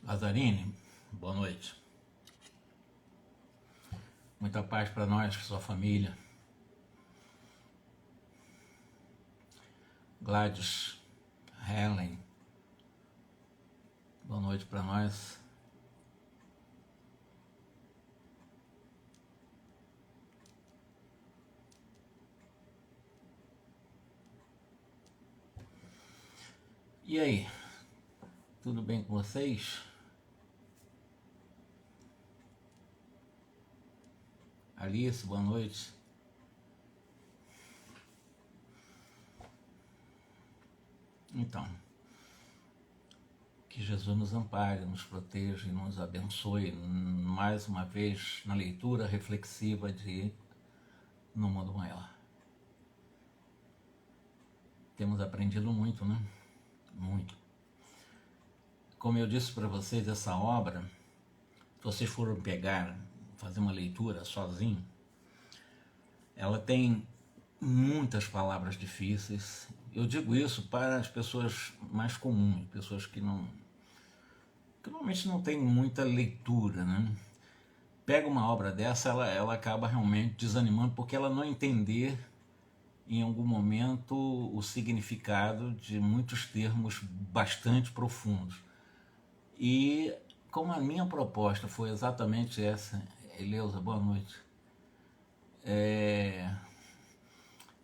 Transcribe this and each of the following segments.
Lazzarini, boa noite. Muita paz para nós, sua família. Gladys, Helen, boa noite para nós. E aí, tudo bem com vocês? Alice, boa noite. Então, que Jesus nos ampare, nos proteja e nos abençoe mais uma vez na leitura reflexiva de No Mundo Maior. Temos aprendido muito, né? Muito. Como eu disse para vocês, essa obra, se vocês forem pegar, fazer uma leitura sozinho, ela tem muitas palavras difíceis. Eu digo isso para as pessoas mais comuns, pessoas que normalmente não têm muita leitura, né? Pega uma obra dessa, ela acaba realmente desanimando porque ela não entender em algum momento o significado de muitos termos bastante profundos. E como a minha proposta foi exatamente essa, Eleusa, boa noite.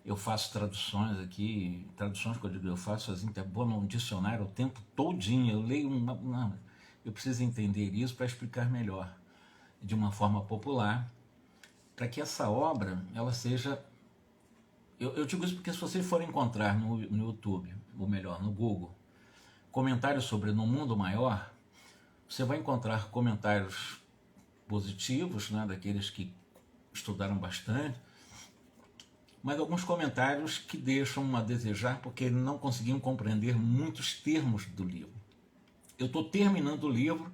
Eu faço traduções aqui, traduções que eu digo, eu faço assim, é bom no dicionário o tempo todinho, eu leio eu preciso entender isso para explicar melhor, de uma forma popular, para que essa obra, ela seja... Eu digo isso porque se vocês forem encontrar no YouTube, ou melhor, no Google, comentários sobre No Mundo Maior, você vai encontrar comentários positivos, né, daqueles que estudaram bastante, mas alguns comentários que deixam a desejar porque não conseguiam compreender muitos termos do livro. Eu estou terminando o livro,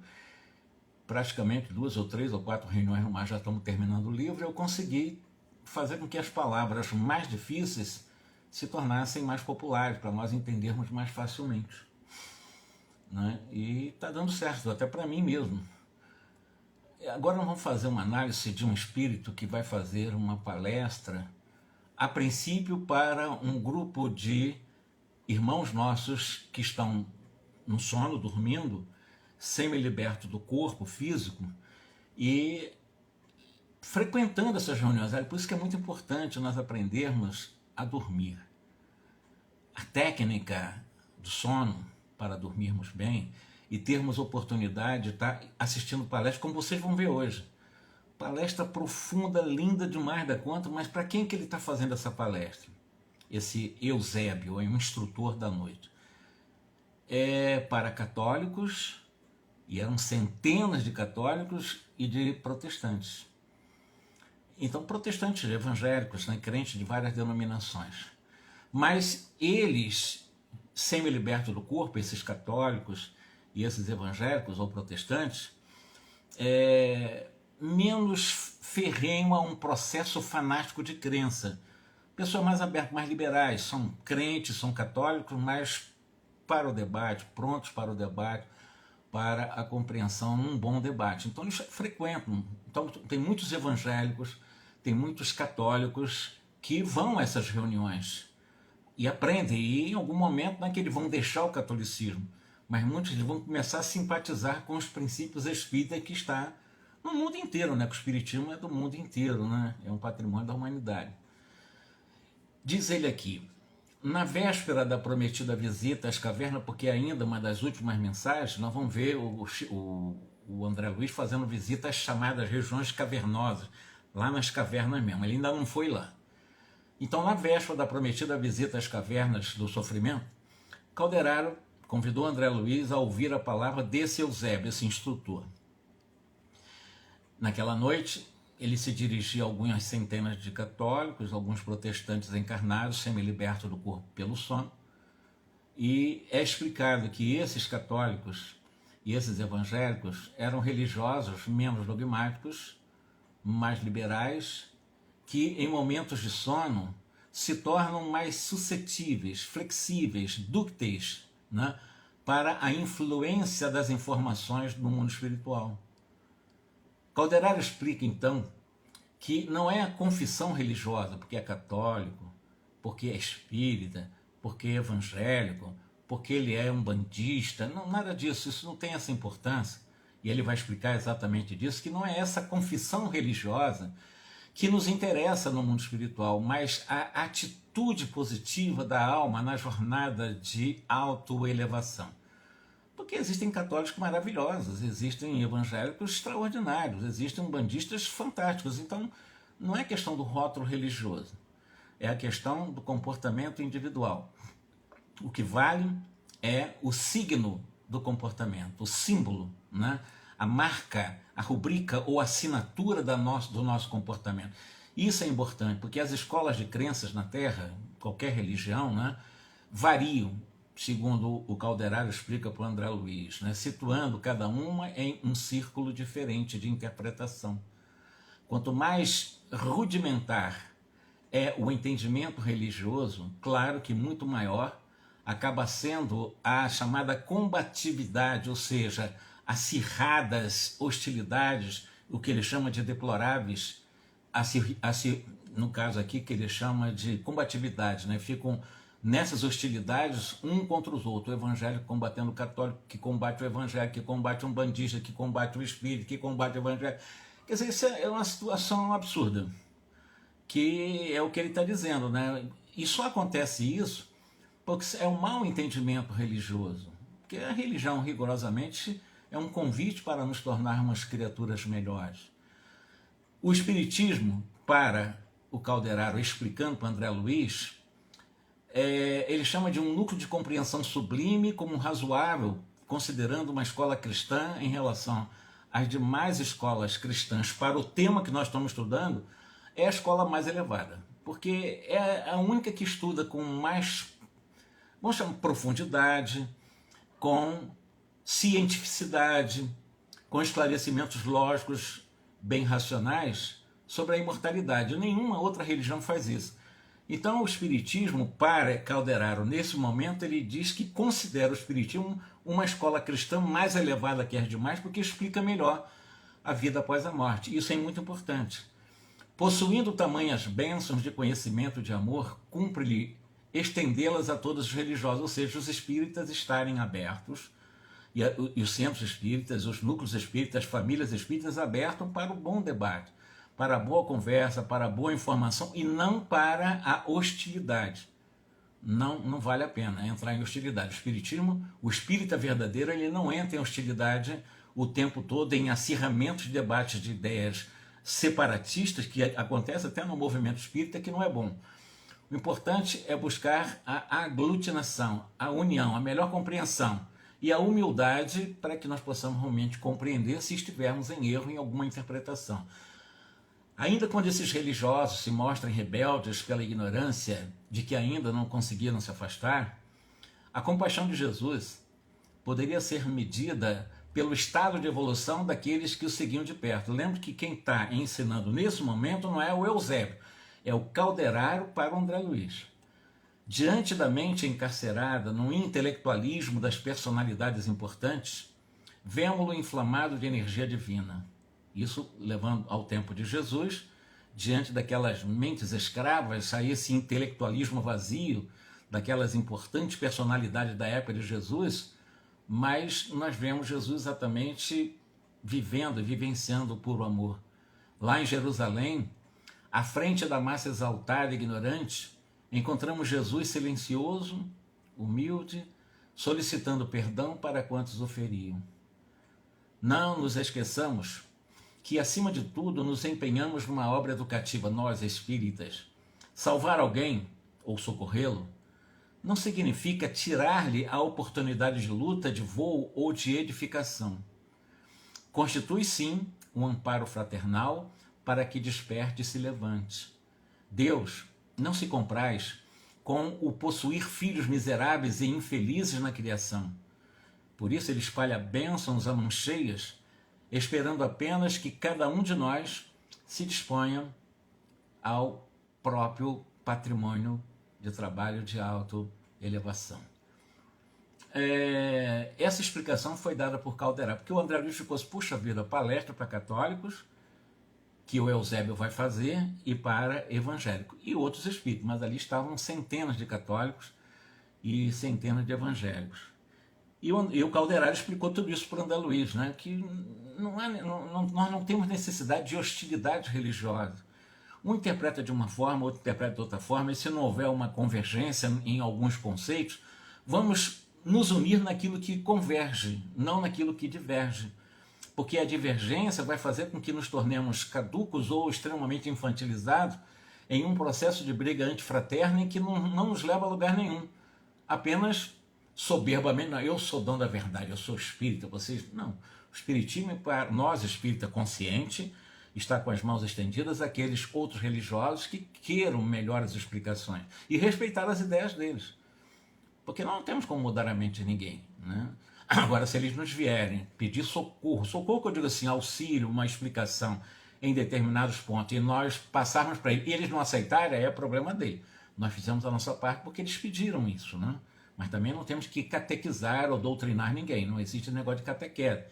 praticamente 2 ou 3 ou 4 reuniões no mar já estamos terminando o livro, eu consegui fazer com que as palavras mais difíceis se tornassem mais populares, para nós entendermos mais facilmente. Né? E está dando certo, até para mim mesmo. Agora nós vamos fazer uma análise de um espírito que vai fazer uma palestra, a princípio para um grupo de irmãos nossos que estão no sono, dormindo, semi-liberto do corpo físico e frequentando essas reuniões. Por isso que é muito importante nós aprendermos a dormir. A técnica do sono para dormirmos bem e termos oportunidade de estar assistindo palestras, como vocês vão ver hoje. Palestra profunda, linda demais da conta, mas para quem que ele está fazendo essa palestra? Esse Eusébio, é um instrutor da noite. É para católicos, e eram centenas de católicos e de protestantes. Então, protestantes evangélicos, né, crentes de várias denominações. Mas eles, semi-libertos do corpo, esses católicos e esses evangélicos ou protestantes, menos ferrenho a um processo fanático de crença. Pessoas mais abertas, mais liberais, são crentes, são católicos, mas para o debate, prontos para o debate, para a compreensão num bom debate. Então eles frequentam. Então tem muitos evangélicos, tem muitos católicos que vão a essas reuniões e aprendem, e em algum momento não é que eles vão deixar o catolicismo, mas muitos vão começar a simpatizar com os princípios espíritas que está no mundo inteiro, né? Que o espiritismo é do mundo inteiro, né? É um patrimônio da humanidade. Diz ele aqui, na véspera da prometida visita às cavernas, porque ainda uma das últimas mensagens, nós vamos ver o André Luiz fazendo visita às chamadas regiões cavernosas, lá nas cavernas mesmo, ele ainda não foi lá. Então, na véspera da prometida visita às cavernas do sofrimento, Calderaro convidou André Luiz a ouvir a palavra desse Eusébio, esse instrutor. Naquela noite, ele se dirigia a algumas centenas de católicos, alguns protestantes encarnados, semi-libertos do corpo pelo sono, e é explicado que esses católicos e esses evangélicos eram religiosos menos dogmáticos, mais liberais, que em momentos de sono se tornam mais suscetíveis, flexíveis, dúcteis, né, para a influência das informações no mundo espiritual. Calderaro explica, então, que não é a confissão religiosa, porque é católico, porque é espírita, porque é evangélico, porque ele é umbandista, não, nada disso, isso não tem essa importância. E ele vai explicar exatamente disso, que não é essa confissão religiosa que nos interessa no mundo espiritual, mas a atitude positiva da alma na jornada de autoelevação. Porque existem católicos maravilhosos, existem evangélicos extraordinários, existem umbandistas fantásticos. Então, não é questão do rótulo religioso, é a questão do comportamento individual. O que vale é o signo do comportamento, o símbolo, né? A marca, a rubrica ou assinatura do nosso comportamento. Isso é importante, porque as escolas de crenças na Terra, qualquer religião, né, variam, segundo o Calderaro explica para o André Luiz, né, situando cada uma em um círculo diferente de interpretação. Quanto mais rudimentar é o entendimento religioso, claro que muito maior acaba sendo a chamada combatividade, ou seja, acirradas hostilidades, o que ele chama de deploráveis, no caso aqui que ele chama de combatividade, né? Ficam nessas hostilidades um contra os outros, o evangélico combatendo o católico, que combate o evangélico, que combate o umbandista, que combate o espírito, que combate o evangélico. Quer dizer, isso é uma situação absurda, que é o que ele está dizendo, né? E só acontece isso porque é um mau entendimento religioso, porque a religião rigorosamente é um convite para nos tornarmos criaturas melhores. O espiritismo, para o Calderaro, explicando para André Luiz, ele chama de um núcleo de compreensão sublime como razoável, considerando uma escola cristã em relação às demais escolas cristãs para o tema que nós estamos estudando, é a escola mais elevada, porque é a única que estuda com mais, vamos chamar, profundidade, com cientificidade, com esclarecimentos lógicos bem racionais sobre a imortalidade. Nenhuma outra religião faz isso. Então o Espiritismo, para Calderaro, nesse momento, ele diz que considera o Espiritismo uma escola cristã mais elevada que as demais, porque explica melhor a vida após a morte. Isso é muito importante. Possuindo tamanhas bênçãos de conhecimento e de amor, cumpre-lhe estendê-las a todos os religiosos, ou seja, os espíritas estarem abertos, e os centros espíritas, os núcleos espíritas, as famílias espíritas abertos para o bom debate, para a boa conversa, para a boa informação e não para a hostilidade. Não vale a pena entrar em hostilidade. O espiritismo, o espírita verdadeiro, ele não entra em hostilidade o tempo todo, em acirramentos de debates de ideias separatistas, que acontece até no movimento espírita, que não é bom. O importante é buscar a aglutinação, a união, a melhor compreensão e a humildade para que nós possamos realmente compreender se estivermos em erro em alguma interpretação. Ainda quando esses religiosos se mostrem rebeldes pela ignorância de que ainda não conseguiram se afastar, a compaixão de Jesus poderia ser medida pelo estado de evolução daqueles que o seguiam de perto. Lembre que quem está ensinando nesse momento não é o Eusébio, é o Calderaro para o André Luiz. Diante da mente encarcerada no intelectualismo das personalidades importantes, vemo-lo inflamado de energia divina. Isso levando ao tempo de Jesus, diante daquelas mentes escravas, a esse intelectualismo vazio, daquelas importantes personalidades da época de Jesus, mas nós vemos Jesus exatamente vivendo e vivenciando o puro amor. Lá em Jerusalém, à frente da massa exaltada e ignorante, encontramos Jesus silencioso, humilde, solicitando perdão para quantos o feriam. Não nos esqueçamos que, acima de tudo, nos empenhamos numa obra educativa, nós espíritas. Salvar alguém, ou socorrê-lo, não significa tirar-lhe a oportunidade de luta, de voo ou de edificação. Constitui, sim, um amparo fraternal para que desperte e se levante. Deus não se compraz com o possuir filhos miseráveis e infelizes na criação. Por isso ele espalha bênçãos a mãos cheias, esperando apenas que cada um de nós se disponha ao próprio patrimônio de trabalho de autoelevação. essa explicação foi dada por Calderaro, porque o André Luiz ficou assim, puxa vida, palestra para católicos, que o Eusébio vai fazer, e para evangélicos, e outros espíritos, mas ali estavam centenas de católicos e centenas de evangélicos. E o Calderaro explicou tudo isso para o André Luiz, né? Que nós não temos necessidade de hostilidade religiosa. Um interpreta de uma forma, outro interpreta de outra forma, e se não houver uma convergência em alguns conceitos, vamos nos unir naquilo que converge, não naquilo que diverge. Porque a divergência vai fazer com que nos tornemos caducos ou extremamente infantilizados em um processo de briga antifraterna em que não nos leva a lugar nenhum. Apenas soberbamente, não, eu sou dono da verdade, eu sou espírita, vocês... Não, o espiritismo é para nós, espírita consciente, está com as mãos estendidas àqueles outros religiosos que queiram melhores explicações e respeitar as ideias deles. Porque nós não temos como mudar a mente de ninguém, né? Agora, se eles nos vierem pedir socorro que eu digo assim, auxílio, uma explicação em determinados pontos, e nós passarmos para eles, e eles não aceitarem, aí é problema dele. Nós fizemos a nossa parte porque eles pediram isso, né? Mas também não temos que catequizar ou doutrinar ninguém, não existe negócio de catequese.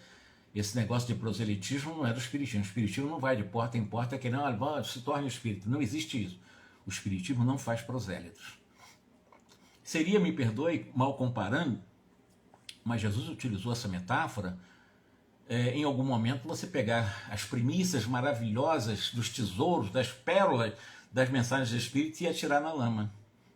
Esse negócio de proselitismo não é do espiritismo. O espiritismo não vai de porta em porta querendo, olha, se torne espírita. Não existe isso. O espiritismo não faz prosélitos. Seria, me perdoe, mal comparando, mas Jesus utilizou essa metáfora, em algum momento você pegar as primícias maravilhosas dos tesouros, das pérolas, das mensagens do Espírito e atirar na lama.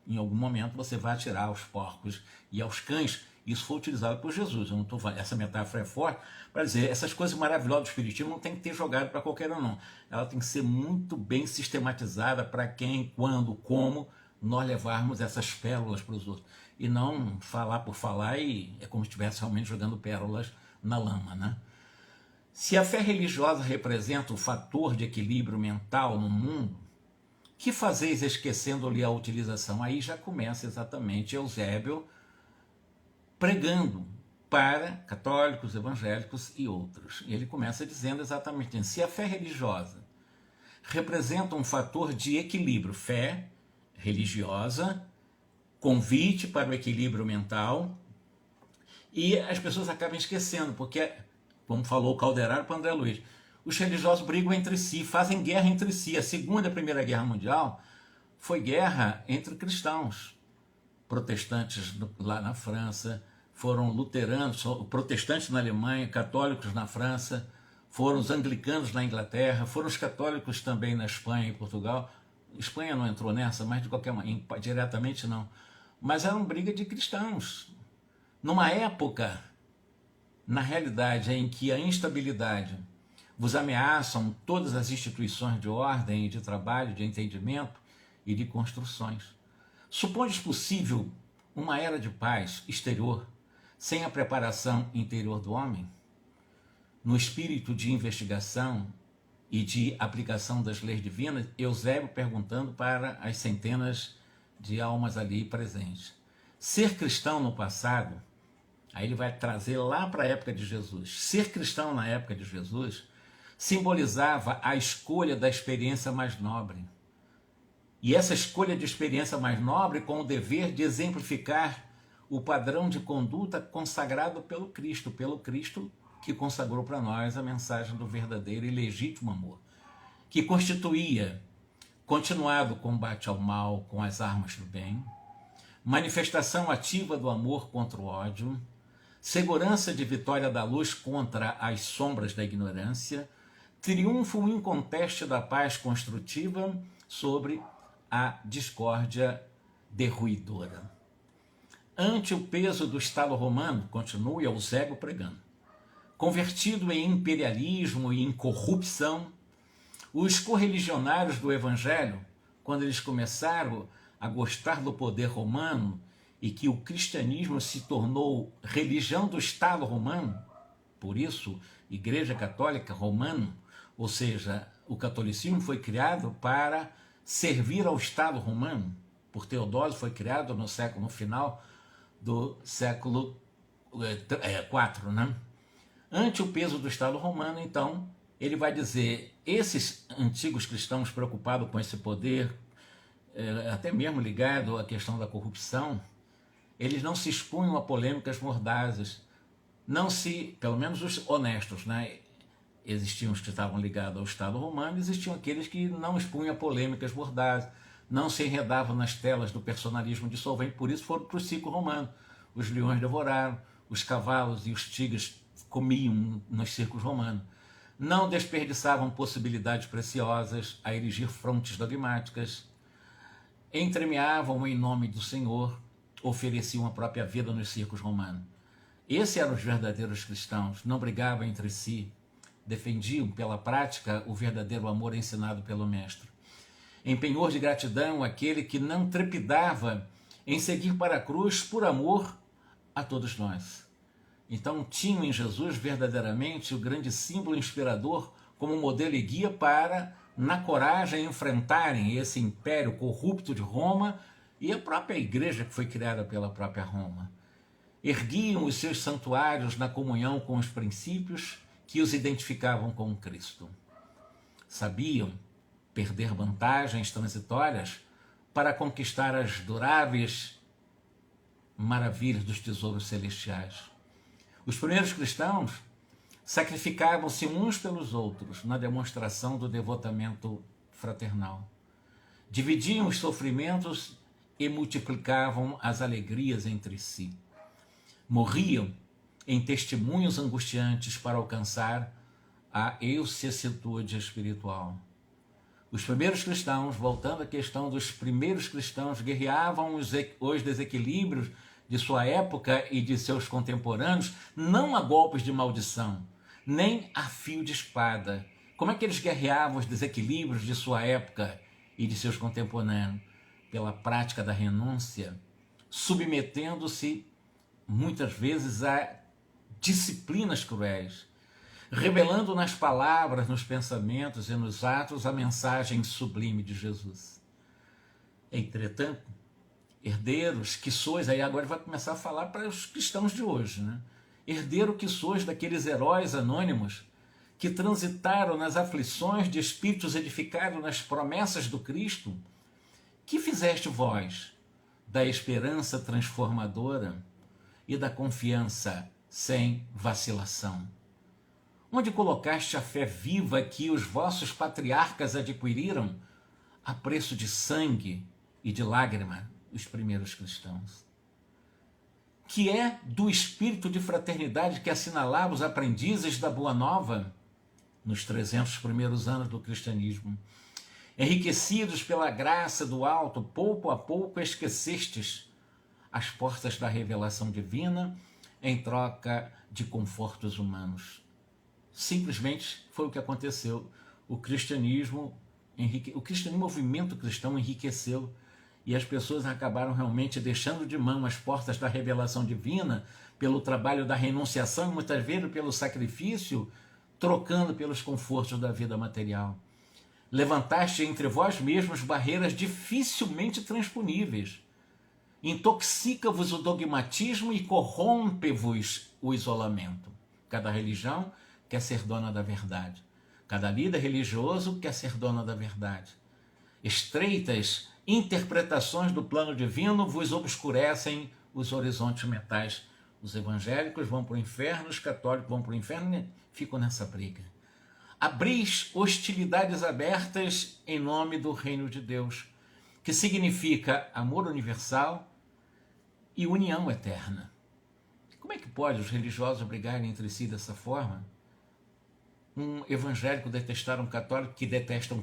Em algum momento você vai atirar aos porcos e aos cães. Isso foi utilizado por Jesus. Eu não tô, essa metáfora é forte para dizer, essas coisas maravilhosas do Espiritismo não tem que ter jogado para qualquer um, não. Ela tem que ser muito bem sistematizada para quem, quando, como nós levarmos essas pérolas para os outros. E não falar por falar e é como se estivesse realmente jogando pérolas na lama, né? Se a fé religiosa representa o fator de equilíbrio mental no mundo, que fazeis esquecendo-lhe a utilização? Aí já começa exatamente Eusébio pregando para católicos, evangélicos e outros. E ele começa dizendo exatamente isso. Se a fé religiosa representa um fator de equilíbrio, fé religiosa, convite para o equilíbrio mental, e as pessoas acabam esquecendo, porque, como falou o Calderaro para o André Luiz, os religiosos brigam entre si, fazem guerra entre si. A Segunda e a Primeira Guerra Mundial foi guerra entre cristãos. Protestantes lá na França, foram luteranos, protestantes na Alemanha, católicos na França, foram os anglicanos na Inglaterra, foram os católicos também na Espanha e Portugal. Espanha não entrou nessa, mas de qualquer maneira, diretamente não. Mas era uma briga de cristãos. Numa época, na realidade, em que a instabilidade vos ameaçam todas as instituições de ordem e de trabalho, de entendimento e de construções. Supondes possível uma era de paz exterior sem a preparação interior do homem? No espírito de investigação e de aplicação das leis divinas, Eusébio perguntando para as centenas de almas ali presentes. Ser cristão no passado, aí ele vai trazer lá para a época de Jesus, ser cristão na época de Jesus simbolizava a escolha da experiência mais nobre. E essa escolha de experiência mais nobre com o dever de exemplificar o padrão de conduta consagrado pelo Cristo que consagrou para nós a mensagem do verdadeiro e legítimo amor, que constituía continuado combate ao mal com as armas do bem, manifestação ativa do amor contra o ódio, segurança de vitória da luz contra as sombras da ignorância, triunfo inconteste da paz construtiva sobre a discórdia derruidora. Ante o peso do Estado romano, continua Eusébio pregando, convertido em imperialismo e em corrupção, os correligionários do Evangelho, quando eles começaram a gostar do poder romano e que o cristianismo se tornou religião do Estado romano, por isso, Igreja Católica Romana, ou seja, o catolicismo foi criado para servir ao Estado romano. Por Teodósio foi criado no final do século IV, né? Ante o peso do Estado romano, então, ele vai dizer, esses antigos cristãos preocupados com esse poder, até mesmo ligado à questão da corrupção, eles não se expunham a polêmicas mordazes, não se, pelo menos os honestos, né? Existiam os que estavam ligados ao Estado romano, existiam aqueles que não expunham a polêmicas mordazes, não se enredavam nas telas do personalismo dissolvente, por isso foram para o circo romano. Os leões devoraram, os cavalos e os tigres comiam nos circos romanos. Não desperdiçavam possibilidades preciosas a erigir frontes dogmáticas, entremeavam em nome do Senhor, ofereciam a própria vida nos circos romanos. Esses eram os verdadeiros cristãos, não brigavam entre si, defendiam pela prática o verdadeiro amor ensinado pelo Mestre. Em penhor de gratidão, aquele que não trepidava em seguir para a cruz por amor a todos nós. Então tinham em Jesus verdadeiramente o grande símbolo inspirador como modelo e guia para, na coragem, enfrentarem esse império corrupto de Roma e a própria igreja que foi criada pela própria Roma. Erguiam os seus santuários na comunhão com os princípios que os identificavam com Cristo. Sabiam perder vantagens transitórias para conquistar as duráveis maravilhas dos tesouros celestiais. Os primeiros cristãos sacrificavam-se uns pelos outros na demonstração do devotamento fraternal. Dividiam os sofrimentos e multiplicavam as alegrias entre si. Morriam em testemunhos angustiantes para alcançar a eucessitude espiritual. Os primeiros cristãos, voltando à questão dos primeiros cristãos, guerreavam os desequilíbrios de sua época e de seus contemporâneos, não a golpes de maldição, nem a fio de espada. Como é que eles guerreavam os desequilíbrios de sua época e de seus contemporâneos? Pela prática da renúncia, submetendo-se muitas vezes a disciplinas cruéis, revelando nas palavras, nos pensamentos e nos atos a mensagem sublime de Jesus. Entretanto, herdeiros que sois, aí agora vai começar a falar para os cristãos de hoje, né? Herdeiro que sois daqueles heróis anônimos que transitaram nas aflições de espíritos edificados nas promessas do Cristo, que fizeste vós da esperança transformadora e da confiança sem vacilação? Onde colocaste a fé viva que os vossos patriarcas adquiriram a preço de sangue e de lágrima, os primeiros cristãos? Que é do espírito de fraternidade que assinalava os aprendizes da Boa Nova nos 300 primeiros anos do cristianismo. Enriquecidos pela graça do alto, pouco a pouco esquecestes as portas da revelação divina em troca de confortos humanos. Simplesmente foi o que aconteceu. O movimento cristão enriqueceu e as pessoas acabaram realmente deixando de mão as portas da revelação divina pelo trabalho da renunciação e muitas vezes pelo sacrifício, trocando pelos confortos da vida material. Levantaste entre vós mesmos barreiras dificilmente transponíveis. Intoxica-vos o dogmatismo e corrompe-vos o isolamento. Cada religião quer ser dona da verdade. Cada líder religioso quer ser dona da verdade. Estreitas interpretações do plano divino vos obscurecem os horizontes mentais. Os evangélicos vão para o inferno, os católicos vão para o inferno e ficam nessa briga. Abris hostilidades abertas em nome do reino de Deus, que significa amor universal e união eterna. Como é que pode os religiosos brigarem entre si dessa forma? Um evangélico detestar um católico que detesta um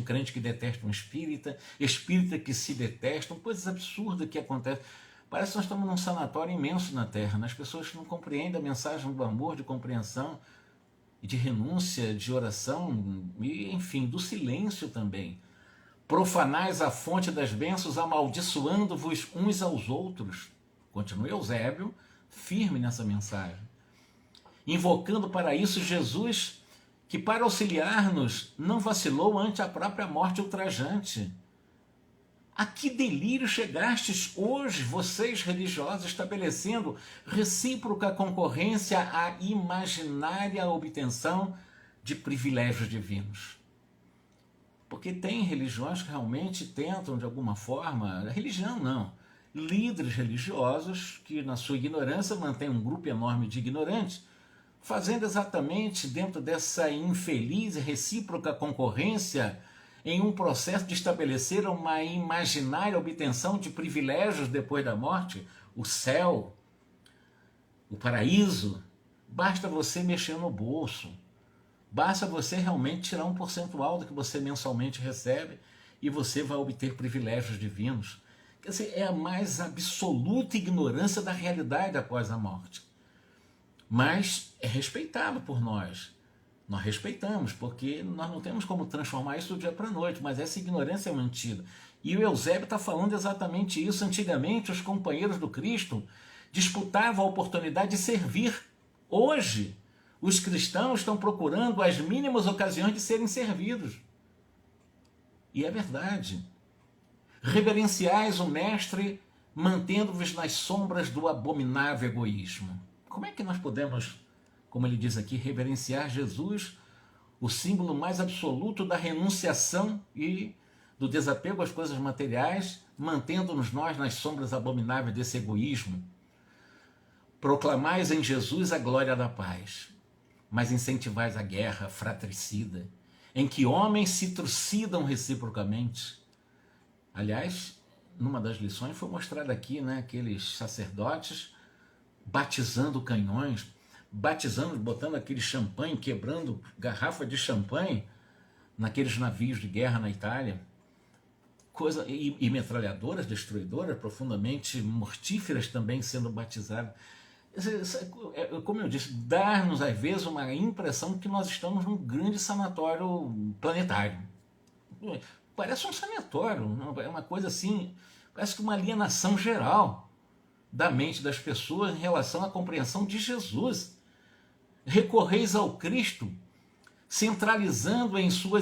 crente que detesta um espírita que se detestam, coisas absurdas que acontecem. Parece que nós estamos num sanatório imenso na Terra, né? As pessoas não compreendem a mensagem do amor, de compreensão, de renúncia, de oração, e, enfim, do silêncio também. Profanais a fonte das bênçãos, amaldiçoando-vos uns aos outros. Continua Eusébio firme nessa mensagem. Invocando para isso Jesus, que para auxiliar-nos não vacilou ante a própria morte ultrajante. A que delírio chegastes hoje, vocês religiosos, estabelecendo recíproca concorrência à imaginária obtenção de privilégios divinos? Porque tem religiões que realmente tentam, de alguma forma, religião não, líderes religiosos que, na sua ignorância, mantêm um grupo enorme de ignorantes, fazendo exatamente dentro dessa infeliz e recíproca concorrência em um processo de estabelecer uma imaginária obtenção de privilégios depois da morte, o céu, o paraíso. Basta você mexer no bolso, basta você realmente tirar um percentual do que você mensalmente recebe e você vai obter privilégios divinos. Quer dizer, é a mais absoluta ignorância da realidade após a morte. Mas é respeitado por nós. Nós respeitamos, porque nós não temos como transformar isso do dia para a noite, mas essa ignorância é mantida. E o Eusébio está falando exatamente isso. Antigamente, os companheiros do Cristo disputavam a oportunidade de servir. Hoje, os cristãos estão procurando as mínimas ocasiões de serem servidos. E é verdade. Reverenciais o Mestre, mantendo-vos nas sombras do abominável egoísmo. Como é que nós podemos, como ele diz aqui, reverenciar Jesus, o símbolo mais absoluto da renunciação e do desapego às coisas materiais, mantendo-nos nós nas sombras abomináveis desse egoísmo? Proclamais em Jesus a glória da paz, mas incentivais a guerra fratricida, em que homens se trucidam reciprocamente. Aliás, numa das lições foi mostrado aqui, né, aqueles sacerdotes batizando canhões, batizando, botando aquele champanhe, quebrando garrafa de champanhe naqueles navios de guerra na Itália, e metralhadoras destruidoras profundamente mortíferas também sendo batizadas. Como eu disse, dá-nos às vezes uma impressão que nós estamos num grande sanatório planetário. Parece um sanatório, é uma coisa assim, parece que uma alienação geral da mente das pessoas em relação à compreensão de Jesus. Recorreis ao Cristo, centralizando em sua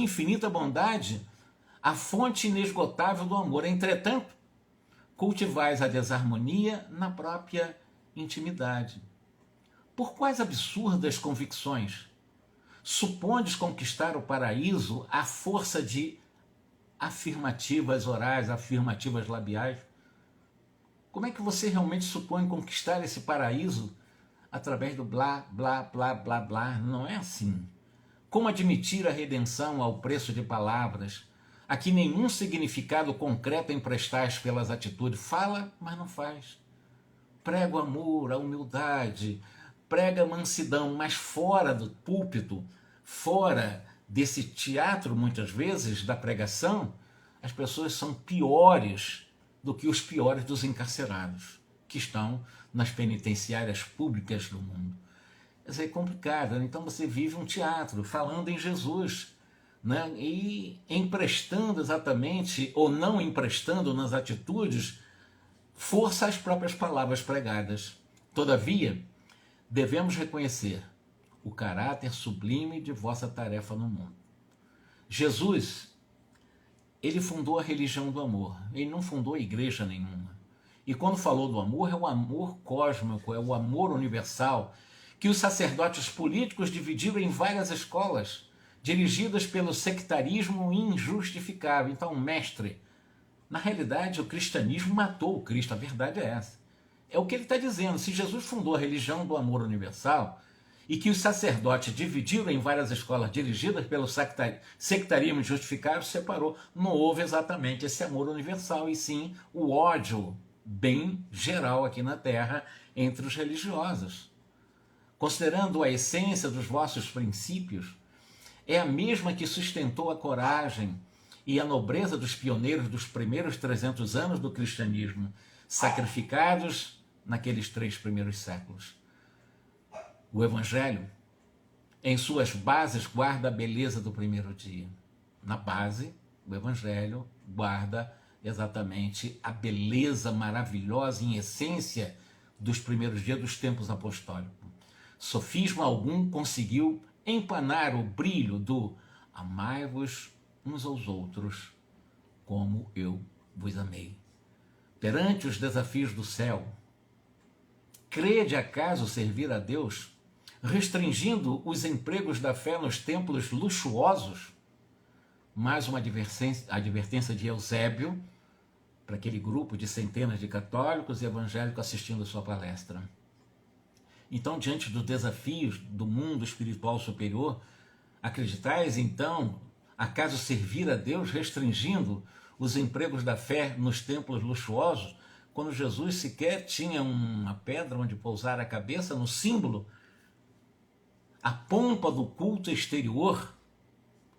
infinita bondade a fonte inesgotável do amor. Entretanto, cultivais a desarmonia na própria intimidade. Por quais absurdas convicções supondes conquistar o paraíso à força de afirmativas orais, afirmativas labiais? Como é que você realmente supõe conquistar esse paraíso através do blá, blá, blá, blá, blá? Não é assim. Como admitir a redenção ao preço de palavras, a que nenhum significado concreto emprestais pelas atitudes? Fala, mas não faz. Prega o amor, a humildade, prega a mansidão, mas fora do púlpito, fora desse teatro, muitas vezes, da pregação, as pessoas são piores do que os piores dos encarcerados, que estão nas penitenciárias públicas do mundo. Isso é complicado. Então você vive um teatro, falando em Jesus, né? E emprestando exatamente, ou não emprestando nas atitudes, força às próprias palavras pregadas. Todavia, devemos reconhecer o caráter sublime de vossa tarefa no mundo. Jesus, ele fundou a religião do amor, ele não fundou a igreja nenhuma. E quando falou do amor, é o amor cósmico, é o amor universal, que os sacerdotes políticos dividiram em várias escolas, dirigidas pelo sectarismo injustificável. Então, mestre, na realidade, o cristianismo matou o Cristo, a verdade é essa. É o que ele está dizendo. Se Jesus fundou a religião do amor universal e que os sacerdotes dividiram em várias escolas dirigidas pelo sectarismo injustificável, separou. Não houve exatamente esse amor universal, e sim o ódio bem geral aqui na Terra entre os religiosos. Considerando a essência dos vossos princípios, é a mesma que sustentou a coragem e a nobreza dos pioneiros dos primeiros 300 anos do cristianismo, sacrificados naqueles 3 primeiros séculos. O Evangelho, em suas bases, guarda a beleza do primeiro dia. Na base, o Evangelho guarda exatamente a beleza maravilhosa em essência dos primeiros dias dos tempos apostólicos. Sofisma algum conseguiu empanar o brilho do amai-vos uns aos outros como eu vos amei. Perante os desafios do céu, crede acaso servir a Deus, restringindo os empregos da fé nos templos luxuosos? mais uma advertência de Eusébio para aquele grupo de centenas de católicos e evangélicos assistindo a sua palestra. Então, diante dos desafios do mundo espiritual superior, acreditais, então, acaso servir a Deus restringindo os empregos da fé nos templos luxuosos, quando Jesus sequer tinha uma pedra onde pousar a cabeça, no símbolo, a pompa do culto exterior,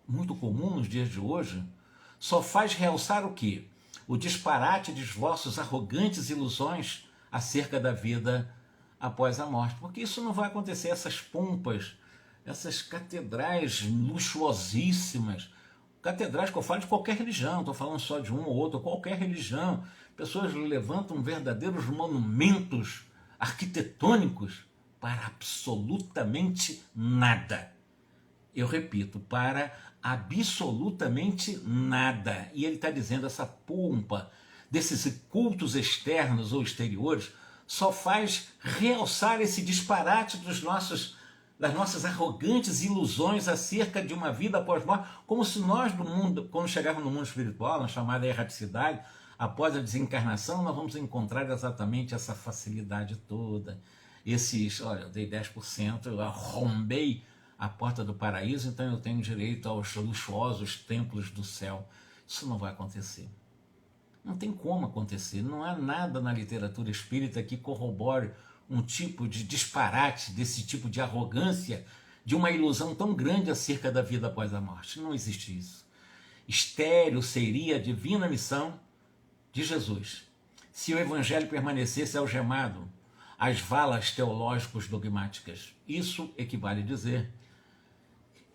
muito comum nos dias de hoje, só faz realçar o quê? O disparate de vossos arrogantes ilusões acerca da vida após a morte. Porque isso não vai acontecer, essas pompas, essas catedrais luxuosíssimas, catedrais que eu falo de qualquer religião, estou falando só de uma ou outra, qualquer religião, pessoas levantam verdadeiros monumentos arquitetônicos para absolutamente nada. Eu repito, para absolutamente nada. E ele está dizendo, essa pompa desses cultos externos ou exteriores só faz realçar esse disparate das nossas arrogantes ilusões acerca de uma vida após morte, como se nós do mundo, quando chegarmos no mundo espiritual, na chamada erraticidade, após a desencarnação, nós vamos encontrar exatamente essa facilidade toda. Olha, eu dei 10%, eu arrombei a porta do paraíso, então eu tenho direito aos luxuosos templos do céu. Isso não vai acontecer. Não tem como acontecer. Não há nada na literatura espírita que corrobore um tipo de disparate, desse tipo de arrogância, de uma ilusão tão grande acerca da vida após a morte. Não existe isso. Estéril seria a divina missão de Jesus se o evangelho permanecesse algemado às valas teológicos dogmáticas. Isso equivale a dizer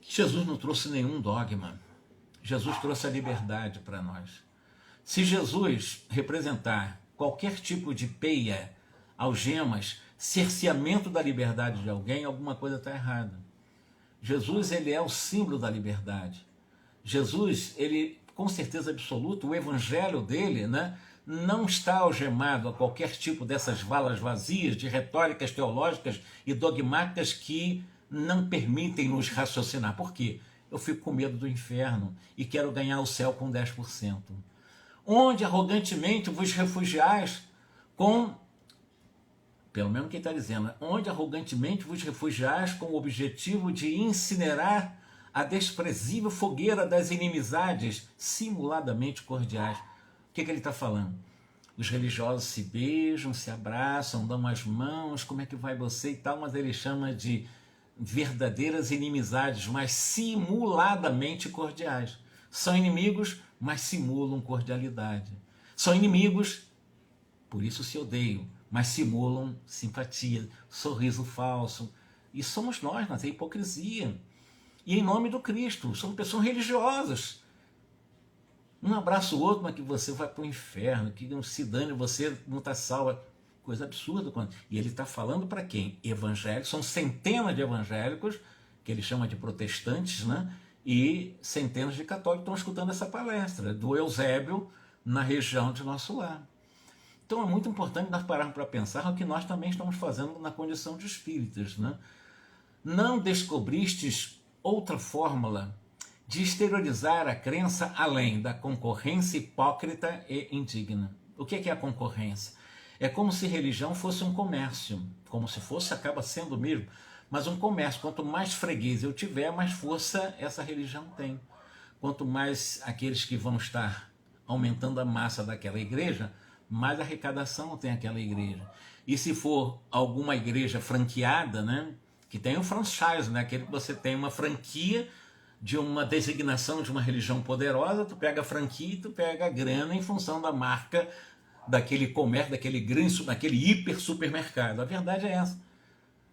que Jesus não trouxe nenhum dogma. Jesus trouxe a liberdade para nós. Se Jesus representar qualquer tipo de peia, algemas, cerceamento da liberdade de alguém, alguma coisa está errada. Jesus, ele é o símbolo da liberdade. Jesus, ele, com certeza absoluta, o evangelho dele, não está algemado a qualquer tipo dessas valas vazias de retóricas teológicas e dogmáticas que não permitem nos raciocinar. Por quê? Eu fico com medo do inferno e quero ganhar o céu com 10%. Onde arrogantemente vos refugiais com... Pelo menos quem está dizendo, onde arrogantemente vos refugiais com o objetivo de incinerar a desprezível fogueira das inimizades simuladamente cordiais. O que ele está falando? Os religiosos se beijam, se abraçam, dão as mãos, como é que vai você e tal, mas ele chama de verdadeiras inimizades, mas simuladamente cordiais. São inimigos, mas simulam cordialidade. São inimigos, por isso se odeiam, mas simulam simpatia, sorriso falso. E somos nós, é hipocrisia. E em nome do Cristo, somos pessoas religiosas. Um abraça o outro, mas que você vai para o inferno, que não se dane, você não está salva. Coisa absurda. E ele está falando para quem? Evangélicos, são centenas de evangélicos, que ele chama de protestantes, e centenas de católicos estão escutando essa palestra do Eusébio na região de nosso lar. Então é muito importante nós pararmos para pensar o que nós também estamos fazendo na condição de espíritas. Não descobristes outra fórmula de exteriorizar a crença além da concorrência hipócrita e indigna. O que é a concorrência? É como se religião fosse um comércio, como se fosse, acaba sendo mesmo, mas um comércio. Quanto mais freguês eu tiver, mais força essa religião tem. Quanto mais aqueles que vão estar aumentando a massa daquela igreja, mais arrecadação tem aquela igreja. E se for alguma igreja franqueada, que tem o franchise, aquele que você tem uma franquia de uma designação de uma religião poderosa, tu pega a franquia e tu pega a grana em função da marca daquele comércio, daquele hiper supermercado. A verdade é essa.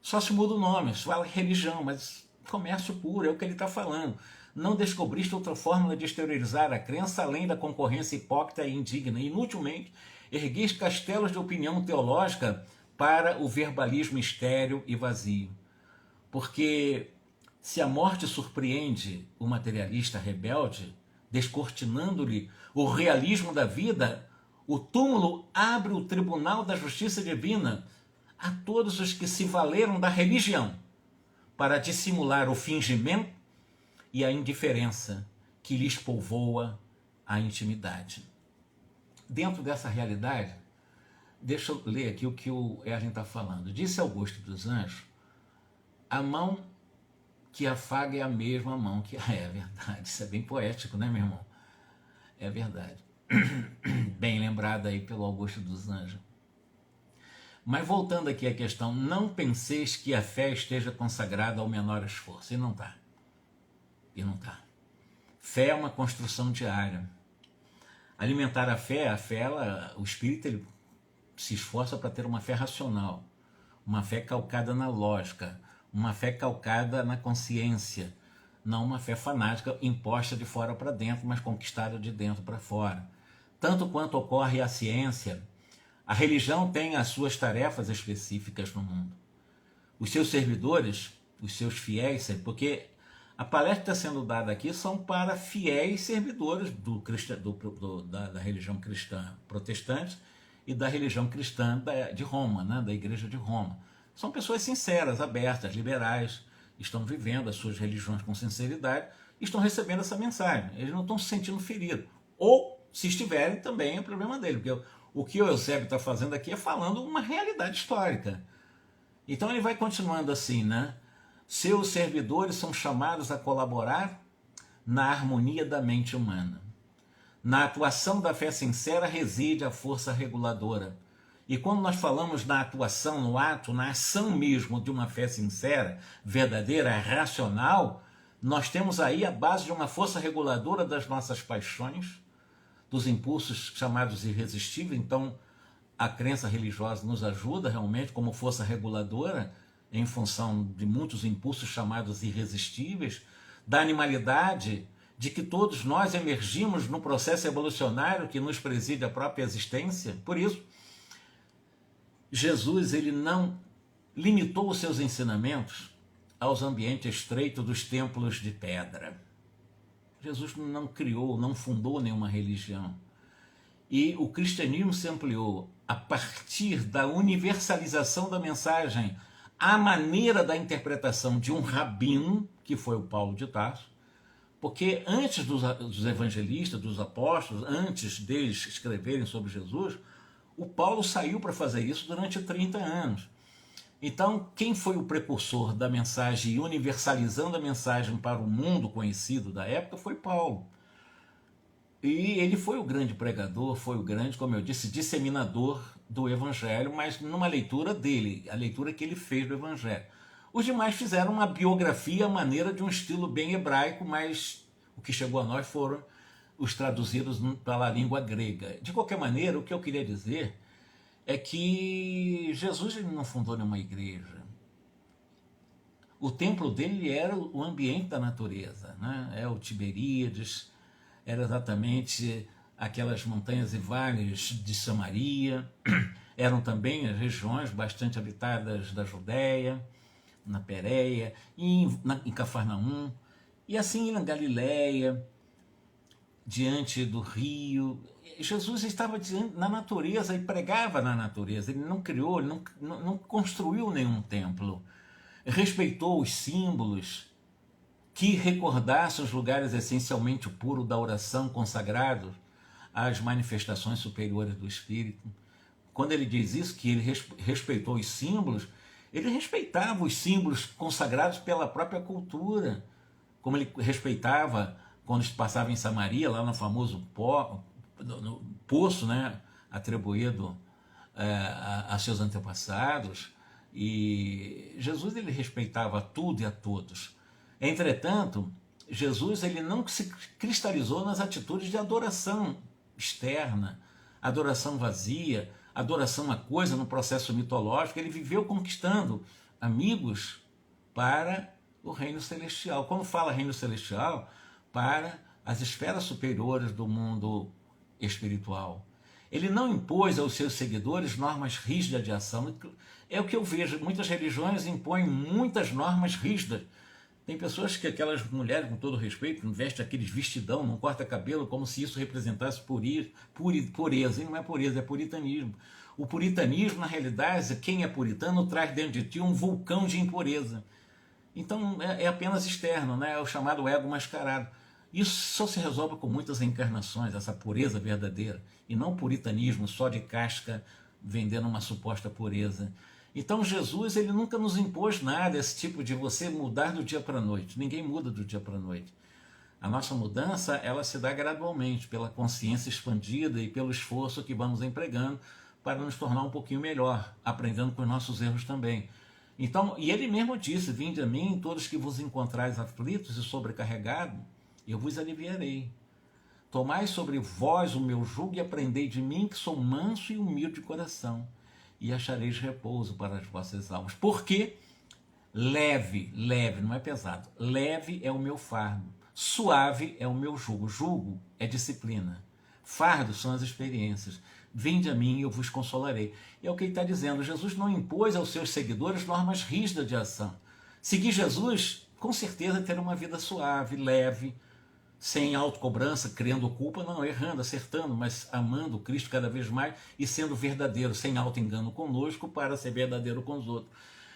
Só se muda o nome, se fala religião, mas comércio puro, é o que ele está falando. Não descobriste outra fórmula de exteriorizar a crença além da concorrência hipócrita e indigna. Inutilmente, ergueis castelos de opinião teológica para o verbalismo estéril e vazio. Porque se a morte surpreende o materialista rebelde, descortinando-lhe o realismo da vida, o túmulo abre o tribunal da justiça divina a todos os que se valeram da religião para dissimular o fingimento e a indiferença que lhes povoa a intimidade. Dentro dessa realidade, deixa eu ler aqui o que o Erwin está falando. Disse Augusto dos Anjos, a mão que afaga é a mesma mão que... É verdade, isso é bem poético, né, meu irmão? É verdade. Bem lembrado aí pelo Augusto dos Anjos. Mas voltando aqui à questão, não penseis que a fé esteja consagrada ao menor esforço. E não está. E não está. Fé é uma construção diária. Alimentar a fé, o espírito ele se esforça para ter uma fé racional, uma fé calcada na lógica, uma fé calcada na consciência, não uma fé fanática imposta de fora para dentro, mas conquistada de dentro para fora. Tanto quanto ocorre a ciência, a religião tem as suas tarefas específicas no mundo. Os seus servidores, os seus fiéis, porque a palestra que está sendo dada aqui são para fiéis servidores da religião cristã protestante e da religião cristã de Roma, né, da Igreja de Roma. São pessoas sinceras, abertas, liberais, estão vivendo as suas religiões com sinceridade e estão recebendo essa mensagem. Eles não estão se sentindo feridos. Ou, se estiverem, também é problema dele, porque o que o Eusébio está fazendo aqui é falando uma realidade histórica. Então ele vai continuando assim, né? Seus servidores são chamados a colaborar na harmonia da mente humana. Na atuação da fé sincera reside a força reguladora. E quando nós falamos na atuação, no ato, na ação mesmo de uma fé sincera, verdadeira, racional, nós temos aí a base de uma força reguladora das nossas paixões, dos impulsos chamados irresistíveis. Então, a crença religiosa nos ajuda realmente como força reguladora em função de muitos impulsos chamados irresistíveis, da animalidade, de que todos nós emergimos no processo evolucionário que nos preside a própria existência. Por isso, Jesus ele não limitou os seus ensinamentos aos ambientes estreitos dos templos de pedra. Jesus não criou, não fundou nenhuma religião. E o cristianismo se ampliou a partir da universalização da mensagem à maneira da interpretação de um rabino, que foi o Paulo de Tarso, porque antes dos evangelistas, dos apóstolos, antes deles escreverem sobre Jesus, o Paulo saiu para fazer isso durante 30 anos. Então, quem foi o precursor da mensagem, universalizando a mensagem para o mundo conhecido da época, foi Paulo. E ele foi o grande pregador, foi o grande, como eu disse, disseminador do Evangelho, mas numa leitura dele, a leitura que ele fez do Evangelho. Os demais fizeram uma biografia à maneira de um estilo bem hebraico, mas o que chegou a nós foram os traduzidos pela língua grega. De qualquer maneira, o que eu queria dizer é que Jesus ele não fundou nenhuma igreja. O templo dele era o ambiente da natureza, né? É o Tiberíades, era exatamente aquelas montanhas e vales de Samaria, eram também as regiões bastante habitadas da Judéia, na Pérea, em Cafarnaum, e assim na Galileia, diante do rio. Jesus estava na natureza e pregava na natureza, ele não criou, ele não construiu nenhum templo, respeitou os símbolos que recordassem os lugares essencialmente puros da oração consagrados às manifestações superiores do Espírito. Quando ele diz isso, que ele respeitou os símbolos, ele respeitava os símbolos consagrados pela própria cultura, como ele respeitava quando passava em Samaria, lá no famoso no poço, né, atribuído a seus antepassados. E Jesus ele respeitava tudo e a todos. Entretanto, Jesus ele não se cristalizou nas atitudes de adoração externa, adoração vazia, adoração a coisa no processo mitológico. Ele viveu conquistando amigos para o reino celestial. Quando fala reino celestial, para as esferas superiores do mundo espiritual. Ele não impôs aos seus seguidores normas rígidas de ação. É o que eu vejo, muitas religiões impõem muitas normas rígidas. Tem pessoas que, aquelas mulheres, com todo respeito, vestem aqueles vestidão, não corta cabelo, como se isso representasse pureza. E não é pureza, é puritanismo. O puritanismo, na realidade, quem é puritano traz dentro de ti um vulcão de impureza. Então é apenas externo, né? É o chamado ego mascarado. Isso só se resolve com muitas encarnações, essa pureza verdadeira, e não puritanismo só de casca vendendo uma suposta pureza. Então Jesus, ele nunca nos impôs nada, esse tipo de você mudar do dia para a noite. Ninguém muda do dia para a noite. A nossa mudança, ela se dá gradualmente, pela consciência expandida e pelo esforço que vamos empregando para nos tornar um pouquinho melhor, aprendendo com os nossos erros também. Então, e ele mesmo disse: vinde a mim, todos que vos encontrais aflitos e sobrecarregados, eu vos aliviarei. Tomai sobre vós o meu jugo e aprendei de mim, que sou manso e humilde de coração, e achareis repouso para as vossas almas. Porque leve, não é pesado, leve é o meu fardo, suave é o meu jugo. Jugo é disciplina, fardo são as experiências. Vinde a mim e eu vos consolarei. E é o que ele está dizendo. Jesus não impôs aos seus seguidores normas rígidas de ação. Seguir Jesus, com certeza, ter uma vida suave, leve, sem autocobrança, criando culpa, não, errando, acertando, mas amando Cristo cada vez mais e sendo verdadeiro, sem auto-engano conosco, para ser verdadeiro com os outros.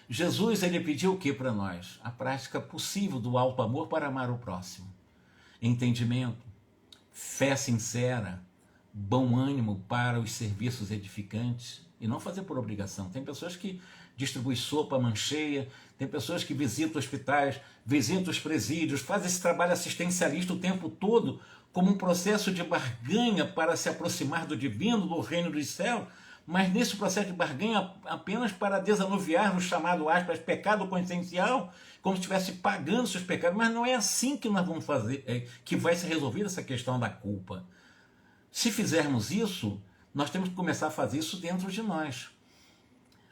Jesus, ele pediu o que para nós? A prática possível do alto amor para amar o próximo. Entendimento, fé sincera, bom ânimo para os serviços edificantes, e não fazer por obrigação. Tem pessoas que distribuem sopa mancheia, tem pessoas que visitam hospitais, visitam os presídios, fazem esse trabalho assistencialista o tempo todo como um processo de barganha para se aproximar do divino, do reino dos céus, mas nesse processo de barganha apenas para desanuviar no chamado, aspas, pecado consciencial, como se estivesse pagando seus pecados. Mas não é assim que nós vamos fazer, que vai ser resolvida essa questão da culpa. Se fizermos isso, nós temos que começar a fazer isso dentro de nós,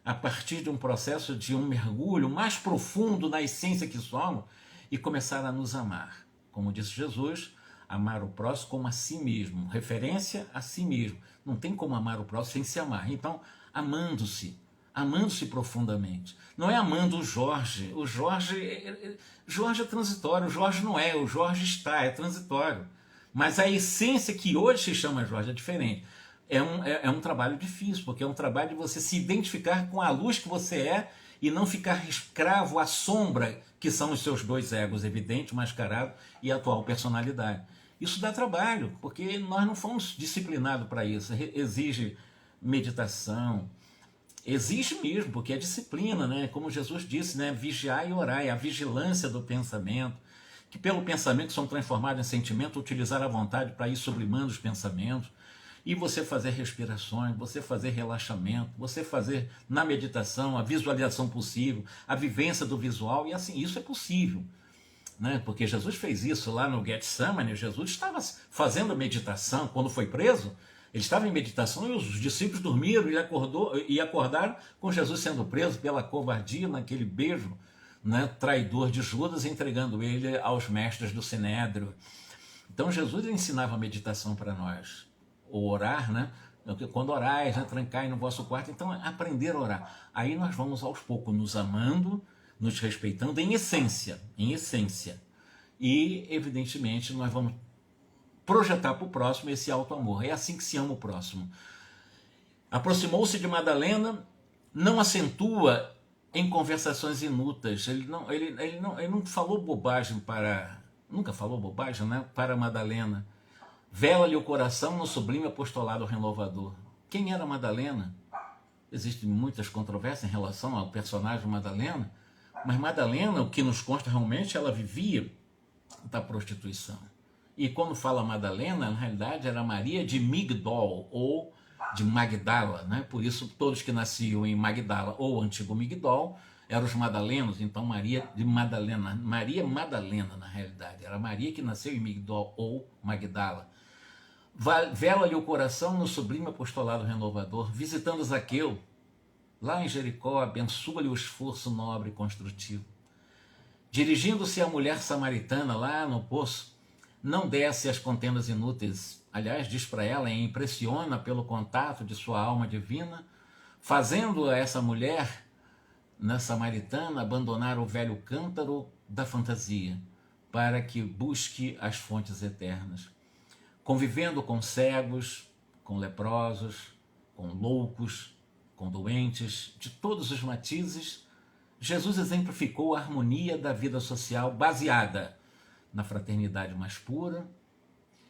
a partir de um processo de um mergulho mais profundo na essência que somos e começar a nos amar. Como disse Jesus, amar o próximo como a si mesmo, referência a si mesmo. Não tem como amar o próximo sem se amar. Então, amando-se profundamente. Não é amando o Jorge. O Jorge é transitório, o Jorge não é, o Jorge está, é transitório. Mas a essência que hoje se chama Jorge é diferente. É um trabalho difícil, porque é um trabalho de você se identificar com a luz que você é e não ficar escravo à sombra que são os seus dois egos, evidente, mascarado, e a atual personalidade. Isso dá trabalho, porque nós não fomos disciplinados para isso. Exige meditação, exige mesmo, porque é disciplina, né? Como Jesus disse, né? Vigiar e orar, é a vigilância do pensamento, que pelo pensamento são transformados em sentimento, utilizar a vontade para ir sublimando os pensamentos, e você fazer respirações, você fazer relaxamento, você fazer na meditação a visualização possível, a vivência do visual, e assim, isso é possível, né? Porque Jesus fez isso lá no Getsemane. Jesus estava fazendo meditação quando foi preso. Ele estava em meditação e os discípulos dormiram e acordaram com Jesus sendo preso pela covardia naquele beijo, né, traidor de Judas, entregando ele aos mestres do Sinédrio. Então Jesus ensinava a meditação para nós, o orar, né? Quando orais, né, trancai no vosso quarto. Então, aprender a orar. Aí nós vamos aos poucos nos amando, nos respeitando em essência, e evidentemente nós vamos projetar para o próximo esse alto amor. É assim que se ama o próximo. Aproximou-se de Madalena, não acentua em conversações inúteis. Ele não falou bobagem nunca falou bobagem, né, para Madalena. Vela-lhe o coração no sublime apostolado renovador. Quem era Madalena? Existem muitas controvérsias em relação ao personagem Madalena, mas Madalena, o que nos consta realmente, ela vivia da prostituição. E quando fala Madalena, na realidade era Maria de Migdol, ou de Magdala, né? Por isso todos que nasciam em Magdala ou antigo Migdol eram os madalenos. Então Maria Madalena, na realidade, era Maria que nasceu em Migdol ou Magdala. Vela-lhe o coração no sublime apostolado renovador, visitando Zaqueu, lá em Jericó, abençoa-lhe o esforço nobre e construtivo. Dirigindo-se à mulher samaritana lá no poço, não desce as contendas inúteis. Aliás, diz para ela, e impressiona pelo contato de sua alma divina, fazendo a essa mulher, na samaritana, abandonar o velho cântaro da fantasia, para que busque as fontes eternas. Convivendo com cegos, com leprosos, com loucos, com doentes, de todos os matizes, Jesus exemplificou a harmonia da vida social baseada na fraternidade mais pura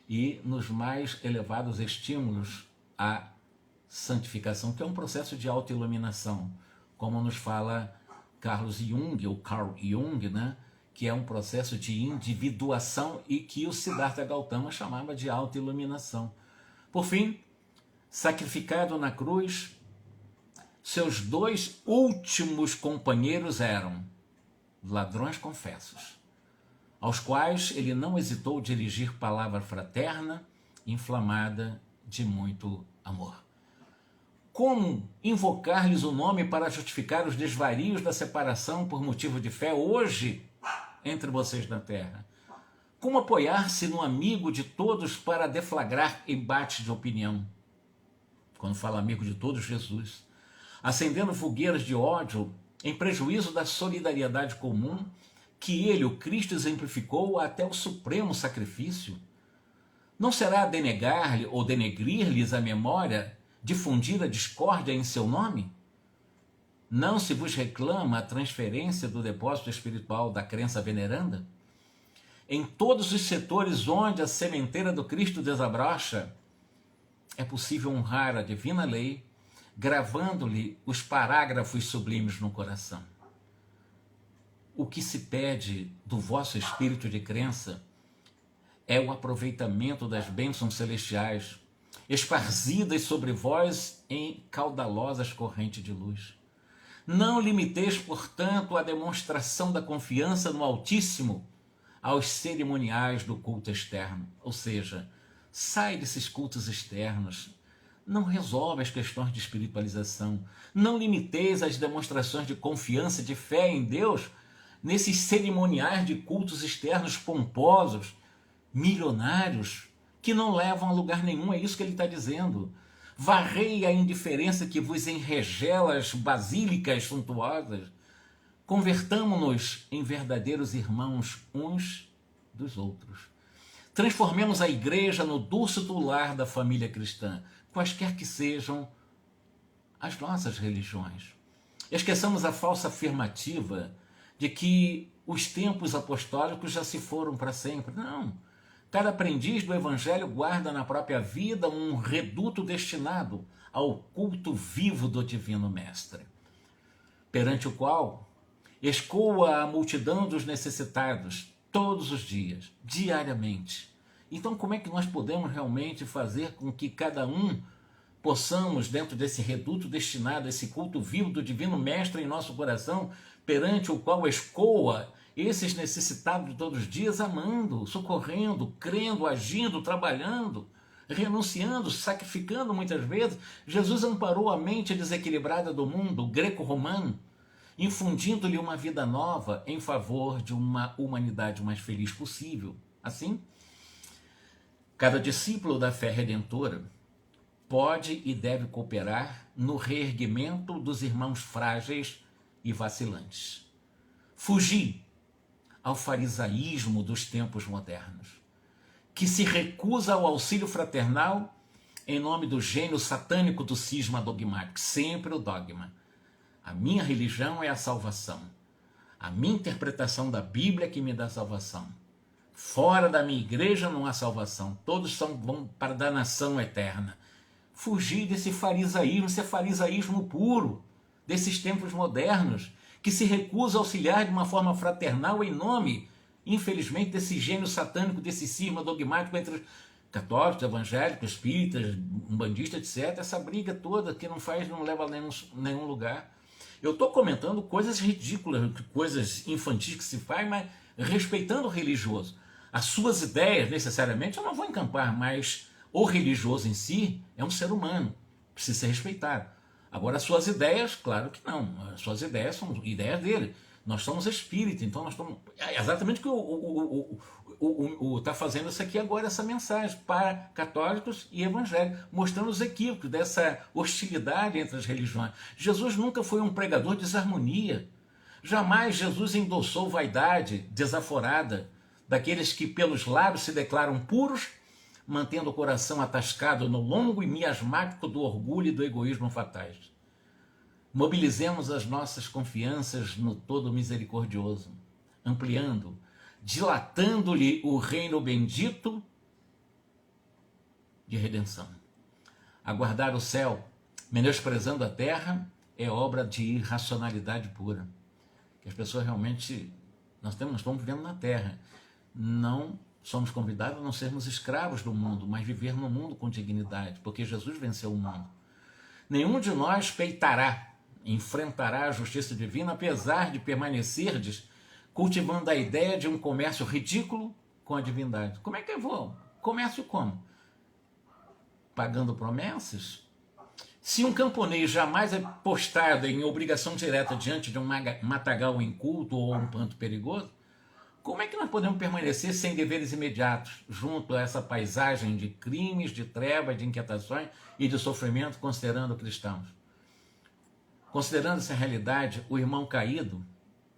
e nos mais elevados estímulos à santificação, que é um processo de autoiluminação, como nos fala Carl Jung, né? Que é um processo de individuação e que o Siddhartha Gautama chamava de autoiluminação. Por fim, sacrificado na cruz, seus 2 últimos companheiros eram ladrões confessos, aos quais ele não hesitou dirigir palavra fraterna, inflamada de muito amor. Como invocar-lhes o nome para justificar os desvarios da separação por motivo de fé hoje entre vocês na terra? Como apoiar-se no amigo de todos para deflagrar embate de opinião? Quando fala amigo de todos, Jesus. Acendendo fogueiras de ódio em prejuízo da solidariedade comum que ele, o Cristo, exemplificou até o supremo sacrifício? Não será denegar-lhe ou denegrir-lhes a memória, difundir a discórdia em seu nome? Não se vos reclama a transferência do depósito espiritual da crença veneranda? Em todos os setores onde a sementeira do Cristo desabrocha, é possível honrar a divina lei, gravando-lhe os parágrafos sublimes no coração. O que se pede do vosso espírito de crença é o aproveitamento das bênçãos celestiais, esparzidas sobre vós em caudalosas correntes de luz. Não limiteis, portanto, a demonstração da confiança no Altíssimo aos cerimoniais do culto externo. Ou seja, sai desses cultos externos. Não resolve as questões de espiritualização. Não limiteis as demonstrações de confiança, de fé em Deus, nesses cerimoniais de cultos externos pomposos, milionários, que não levam a lugar nenhum. É isso que ele está dizendo. Varrei a indiferença que vos enregela as basílicas suntuosas. Convertamo-nos em verdadeiros irmãos uns dos outros. Transformemos a igreja no dúcito lar da família cristã, quaisquer que sejam as nossas religiões. Esqueçamos a falsa afirmativa de que os tempos apostólicos já se foram para sempre. Não. Cada aprendiz do Evangelho guarda na própria vida um reduto destinado ao culto vivo do Divino Mestre, perante o qual escoa a multidão dos necessitados todos os dias, diariamente. Então, como é que nós podemos realmente fazer com que cada um possamos, dentro desse reduto destinado a esse culto vivo do Divino Mestre em nosso coração, perante o qual escoa esses necessitados de todos os dias, amando, socorrendo, crendo, agindo, trabalhando, renunciando, sacrificando muitas vezes? Jesus amparou a mente desequilibrada do mundo greco-romano, infundindo-lhe uma vida nova em favor de uma humanidade mais feliz possível. Assim, cada discípulo da fé redentora pode e deve cooperar no reerguimento dos irmãos frágeis e vacilantes. Fugir ao farisaísmo dos tempos modernos, que se recusa ao auxílio fraternal em nome do gênio satânico do cisma dogmático. Sempre o dogma. A minha religião é a salvação. A minha interpretação da Bíblia é que me dá salvação. Fora da minha igreja não há salvação. Todos vão para a danação eterna. Fugir desse farisaísmo, esse farisaísmo puro, desses tempos modernos, que se recusa a auxiliar de uma forma fraternal em nome, infelizmente, desse gênio satânico, desse cisma dogmático entre católicos, evangélicos, espíritas, umbandistas, etc. Essa briga toda que não leva a nenhum lugar. Eu estou comentando coisas ridículas, coisas infantis que se faz, mas respeitando o religioso. As suas ideias, necessariamente, eu não vou encampar, mas o religioso em si é um ser humano, precisa ser respeitado. Agora, as suas ideias, claro que não. As suas ideias são ideias dele. Nós somos espírita, então nós estamos... É exatamente o que está fazendo isso aqui agora, essa mensagem para católicos e evangélicos, mostrando os equívocos dessa hostilidade entre as religiões. Jesus nunca foi um pregador de desarmonia. Jamais Jesus endossou vaidade desaforada daqueles que pelos lábios se declaram puros, mantendo o coração atascado no longo e miasmático do orgulho e do egoísmo fatais. Mobilizemos as nossas confianças no todo misericordioso, ampliando, dilatando-lhe o reino bendito de redenção. Aguardar o céu, menosprezando a terra, é obra de irracionalidade pura. Que as pessoas realmente, nós estamos vivendo na terra, não somos convidados a não sermos escravos do mundo, mas viver no mundo com dignidade, porque Jesus venceu o mundo. Nenhum de nós peitará, enfrentará a justiça divina, apesar de permanecerdes cultivando a ideia de um comércio ridículo com a divindade. Como é que eu vou? Comércio como? Pagando promessas? Se um camponês jamais é postado em obrigação direta diante de um matagal inculto ou um panto perigoso, como é que nós podemos permanecer sem deveres imediatos junto a essa paisagem de crimes, de trevas, de inquietações e de sofrimento, considerando cristãos? Considerando essa realidade, o irmão caído,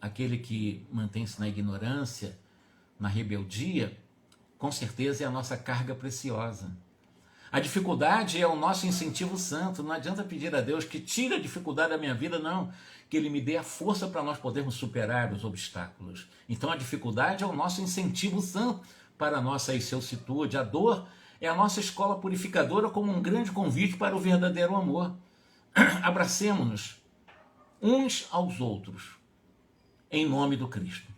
aquele que mantém-se na ignorância, na rebeldia, com certeza é a nossa carga preciosa. A dificuldade é o nosso incentivo santo. Não adianta pedir a Deus que tire a dificuldade da minha vida, não. Que Ele me dê a força para nós podermos superar os obstáculos. Então a dificuldade é o nosso incentivo santo para a nossa excelsitude. A dor é a nossa escola purificadora como um grande convite para o verdadeiro amor. Abracemo-nos uns aos outros, em nome do Cristo,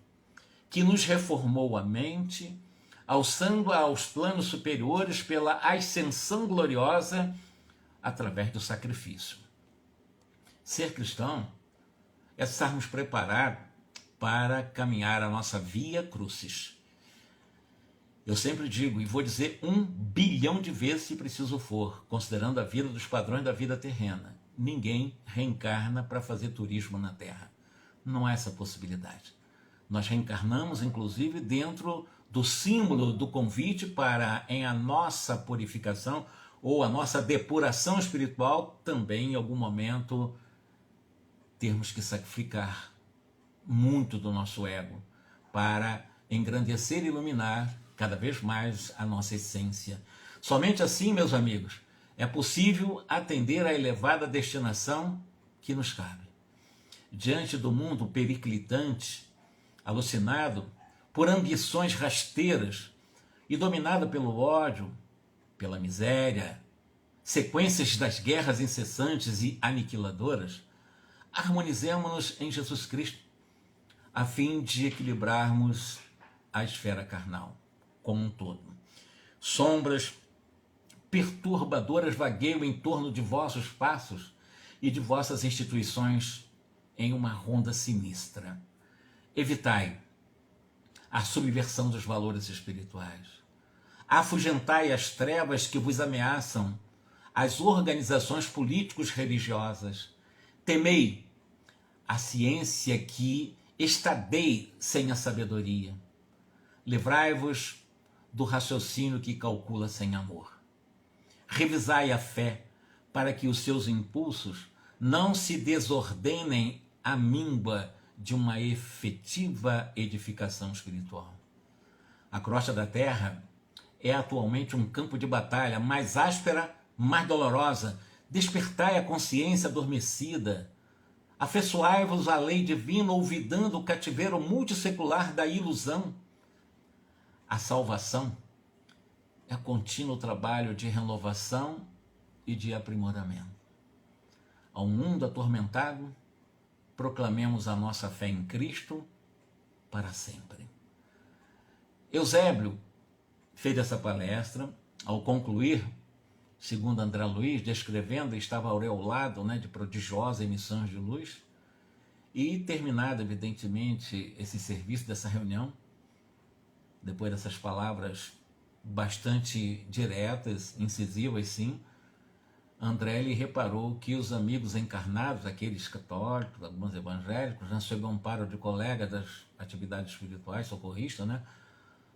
que nos reformou a mente, alçando-a aos planos superiores pela ascensão gloriosa através do sacrifício. Ser cristão é estarmos preparados para caminhar a nossa via crucis. Eu sempre digo, e vou dizer 1 bilhão de vezes se preciso for, considerando a vida dos padrões da vida terrena, ninguém reencarna para fazer turismo na Terra. Não há essa possibilidade. Nós reencarnamos, inclusive, dentro do símbolo do convite para, em a nossa purificação ou a nossa depuração espiritual, também em algum momento termos que sacrificar muito do nosso ego para engrandecer e iluminar cada vez mais a nossa essência. Somente assim, meus amigos, é possível atender à elevada destinação que nos cabe. Diante do mundo periclitante, alucinado por ambições rasteiras e dominado pelo ódio, pela miséria, sequências das guerras incessantes e aniquiladoras, harmonizemo-nos em Jesus Cristo, a fim de equilibrarmos a esfera carnal como um todo. Sombras perturbadoras vagueiam em torno de vossos passos e de vossas instituições em uma ronda sinistra. Evitai a subversão dos valores espirituais. Afugentai as trevas que vos ameaçam as organizações políticos religiosas. Temei a ciência que estadeie sem a sabedoria. Livrai-vos do raciocínio que calcula sem amor. Revisai a fé para que os seus impulsos não se desordenem à míngua de uma efetiva edificação espiritual. A crosta da terra é atualmente um campo de batalha mais áspera, mais dolorosa. Despertai a consciência adormecida. Afeiçoai-vos à lei divina, olvidando o cativeiro multissecular da ilusão. A salvação é contínuo trabalho de renovação e de aprimoramento. Ao mundo atormentado, proclamemos a nossa fé em Cristo para sempre. Eusébio fez essa palestra. Ao concluir, segundo André Luiz, descrevendo, estava aureolado de prodigiosas emissões de luz, e terminado, evidentemente, esse serviço dessa reunião, depois dessas palavras bastante diretas, incisivas, sim, André lhe reparou que os amigos encarnados, aqueles católicos, alguns evangélicos, sob o amparo de colegas das atividades espirituais, socorristas,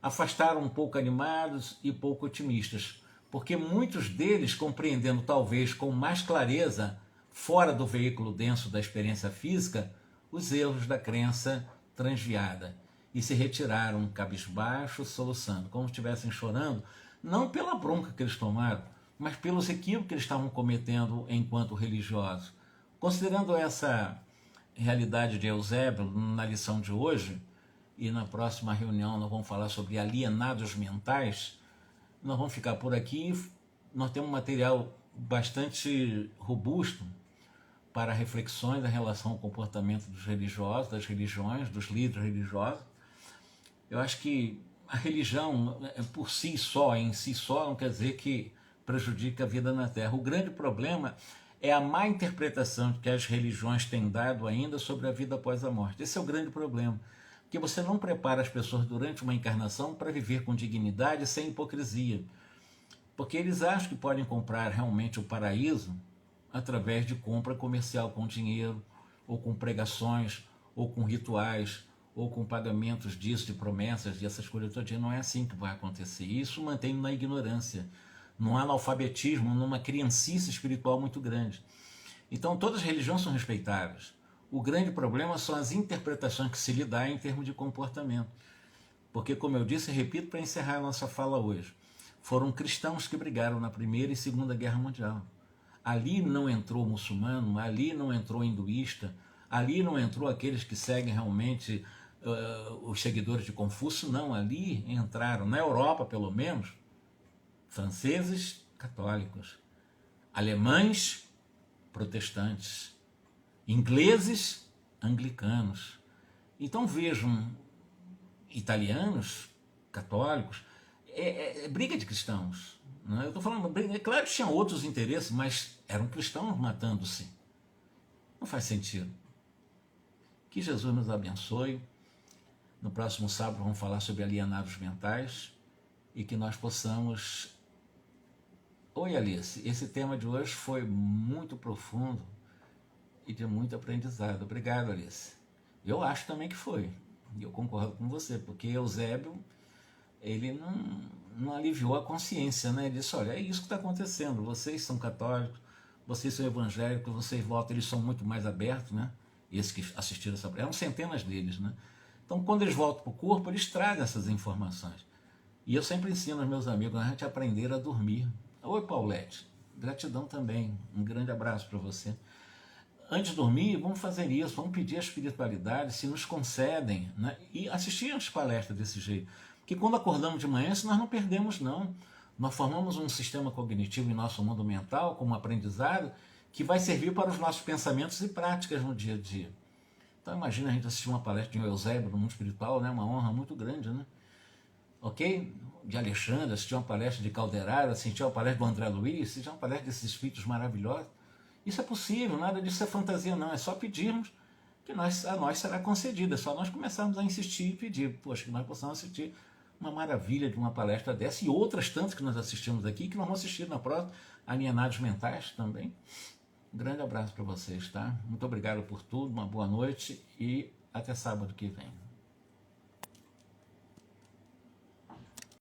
afastaram um pouco animados e pouco otimistas, porque muitos deles, compreendendo talvez com mais clareza, fora do veículo denso da experiência física, os erros da crença transviada, e se retiraram cabisbaixos, soluçando, como se estivessem chorando, não pela bronca que eles tomaram, mas pelos equívocos que eles estavam cometendo enquanto religiosos. Considerando essa realidade de Eusébio na lição de hoje, e na próxima reunião nós vamos falar sobre alienados mentais. Nós vamos ficar por aqui. Nós temos um material bastante robusto para reflexões em relação ao comportamento dos religiosos, das religiões, dos líderes religiosos. Eu acho que a religião, por si só, em si só, não quer dizer que prejudica a vida na Terra. O grande problema é a má interpretação que as religiões têm dado ainda sobre a vida após a morte. Esse é o grande problema, porque você não prepara as pessoas durante uma encarnação para viver com dignidade e sem hipocrisia, porque eles acham que podem comprar realmente o paraíso através de compra comercial com dinheiro, ou com pregações, ou com rituais, ou com pagamentos disso, de promessas, dessas coisas todas. Não é assim que vai acontecer. Isso mantém na ignorância, num analfabetismo, numa criancice espiritual muito grande. Então todas as religiões são respeitadas. O grande problema são as interpretações que se lhe dá em termos de comportamento. Porque, como eu disse e repito para encerrar a nossa fala hoje, foram cristãos que brigaram na Primeira e Segunda Guerra Mundial. Ali não entrou muçulmano, ali não entrou hinduísta, ali não entrou aqueles que seguem realmente os seguidores de Confúcio, não. Ali entraram, na Europa pelo menos, franceses católicos, alemães protestantes, ingleses anglicanos. Então vejam, italianos católicos, briga de cristãos. Não é? Eu estou falando, é claro que tinham outros interesses, mas eram cristãos matando-se. Não faz sentido. Que Jesus nos abençoe. No próximo sábado vamos falar sobre alienados mentais e que nós possamos... Oi, Alice, esse tema de hoje foi muito profundo e de muito aprendizado. Obrigado, Alice. Eu acho também que foi. E eu concordo com você, porque Eusébio, ele não aliviou a consciência, né? Ele disse, olha, é isso que está acontecendo. Vocês são católicos, vocês são evangélicos, vocês votam, eles são muito mais abertos, né? Esses que assistiram essa... Eram centenas deles, né? Então, quando eles voltam para o corpo, eles trazem essas informações. E eu sempre ensino aos meus amigos a gente aprender a dormir. Oi, Paulette. Gratidão também. Um grande abraço para você. Antes de dormir, vamos fazer isso. Vamos pedir a espiritualidade se nos concedem, né? E assistir as palestras desse jeito. Porque quando acordamos de manhã, nós não perdemos, não. Nós formamos um sistema cognitivo em nosso mundo mental, como aprendizado, que vai servir para os nossos pensamentos e práticas no dia a dia. Então imagina a gente assistir uma palestra de Eusébio no mundo espiritual, né? Uma honra muito grande, né? Ok? De Alexandre, assistir uma palestra de Calderaro, assistir uma palestra do André Luiz, assistir uma palestra desses espíritos maravilhosos. Isso é possível, nada disso é fantasia não, é só pedirmos que a nós será concedida, é só nós começarmos a insistir e pedir, poxa, que nós possamos assistir uma maravilha de uma palestra dessa e outras tantas que nós assistimos aqui, que nós vamos assistir na próxima, alienados mentais também. Um grande abraço para vocês, tá? Muito obrigado por tudo, uma boa noite e até sábado que vem.